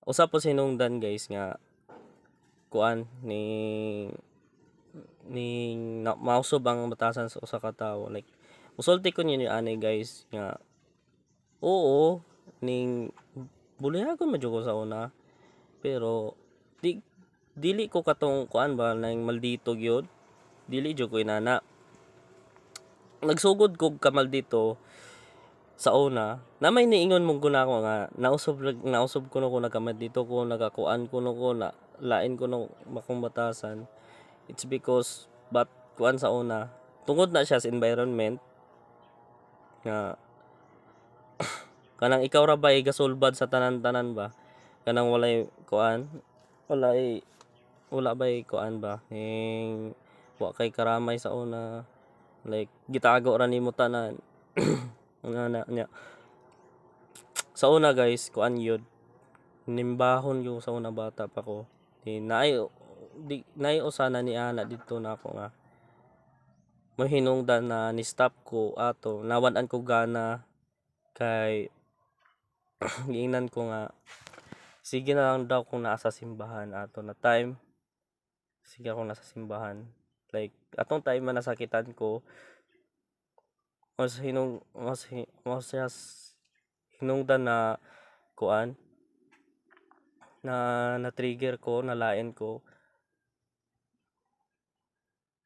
Usa po sinungdan guys nga kuan ning mausob ang batasan sa usa ka tawo. Like musulti ko niyo ani guys nga oo ning bulihagon man jud ko sa una pero dili ko katong kuan ba nang maldito gyud. Dili jud ko inana. Nagsugod ko kamaldito sa una na may niingon mong guna ko nga nausob ko no ko nagkamaldito ko nagakuan ko no ko na lain ko no makong batasan. It's because but kuan sa una tungod na siya sa environment nga kanang ikaw ra ba gasulbad sa tanan-tanan ba kanang walay kuan wala ba'y kuan ba wa kay karamay sa una like gitago ra nimo tanan ana nya sa una guys kuan yun nimbahon yung sa una bata pa ko naay usana ni ana dito na ako nga mahinungdan na ni stop ko ato nawan-an ko gana kay giingnan ko nga sige na lang daw kung naa sa simbahan ato na time sige ako nasa simbahan like atong time man nasakitan ko mas hinungdan na kuan na trigger ko nalain ko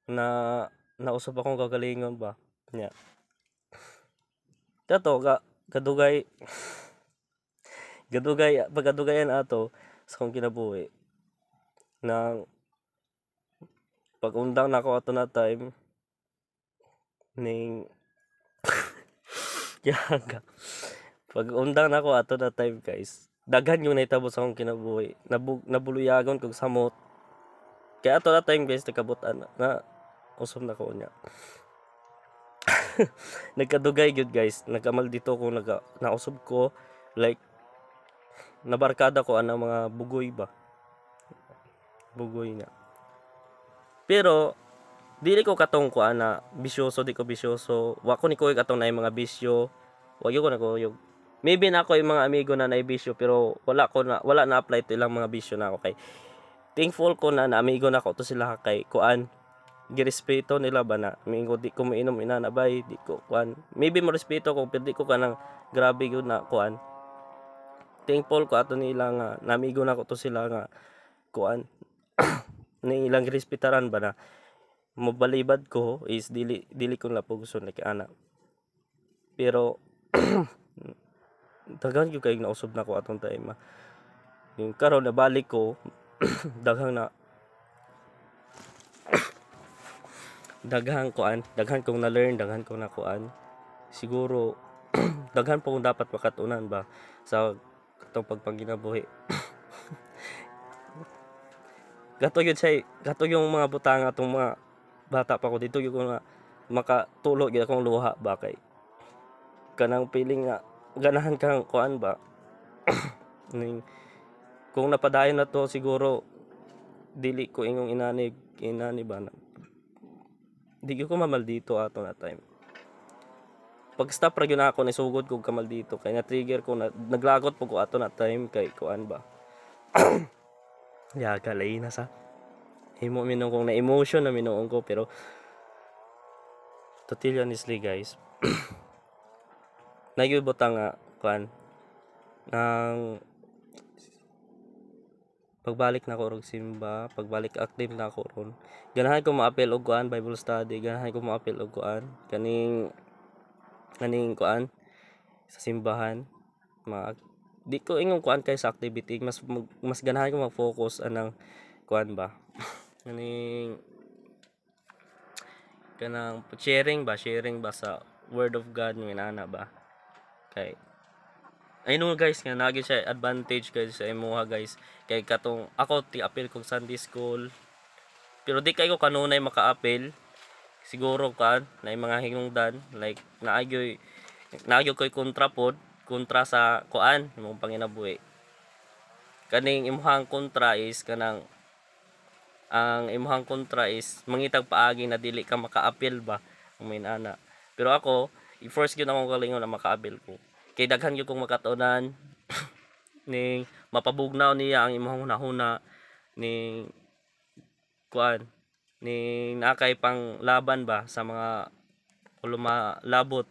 na nausob akong kagalingon ba nya kato kadugay pagkadugayan ato sa akong kinabuhi nang pag-undang nako ato na time ning yaga pag-undang nako ato na time guys daghan yung nahitabo sa akong kinabuhi nabuluyagon kog samot kaya ato na time guys nagkabutan na usom na ko nya nagkadugay gyud guys nagkamaldito ko nausob ko like nabarkada ko ang mga bugoy nga pero dili ko katong kuan na bisyoso di ko bisyoso wa ko ni kuy katong naay mga bisyo wa gyud ko nakuyog maybe na ako yung mga amigo na naay bisyo pero wala na apply to ilang mga bisyo na ako kay thankful ko na amigo na ko to sila kay kuan girespeto nila ba na mingo di ko mainom inana bay di ko kuan maybe mo respeto ko pero di ko kanang grabe gyud na kuan thankful ko ato nila nga namigo na ko to sila nga kuan ni ilang respetaran ba na mobalibad ko is dili ko napugson like ana pero daghan gyud kay nausob na ko atong time yung karon nabalik ko daghang kong na learn daghan kong na kuan siguro daghan pa kong dapat makatunan ba sa katong pagpanginabuhi gato yung mga butang atong mga bata pa ko dito yung nga makatulo gyud akong luha ba kay kanang feeling nga ganahan kang kuan ba ning kung napadayon na to siguro dili ko ingong inani ba na di ko mamaldito ato na time pag stop ra gyud ako nisugod kog kamaldito kay na trigger ko na naglagot po ko ato na time kay kuan ba ya kalay na sa himo minong kong na emotion na minuong ko pero to tell you honestly guys nagyubot nga kuan nang pagbalik na ko og simba pagbalik active na ako ron ganahan ko ma-appeal og kuan Bible study ganahan ko ma-appeal og kuan kaning kuan sa simbahan di ko ingong kuan kay sa activity mas ganahan ko mag-focus anang kuan ba kanang sharing ba sa word of God ng inana ba kay I know guys nga nagi siya advantage guys sa imuha guys kay katong ako ti-appeal kog Sunday school pero di kay ko kanunay maka-appeal siguro kan na mga hinungdan like naagyo koy kontra sa kuan imong panginabuhi kaning imuhang kontra is kanang ang imuhang kontra is mangitag paagi na dili ka maka-appeal ba ang may ana pero ako i-force gyud akong kalingon na maka-appeal ko kay daghan gyud kong makatunan ning mapabugnaw niya ang imong hunahuna ning kuan ning nakay pang laban ba sa mga lumalabot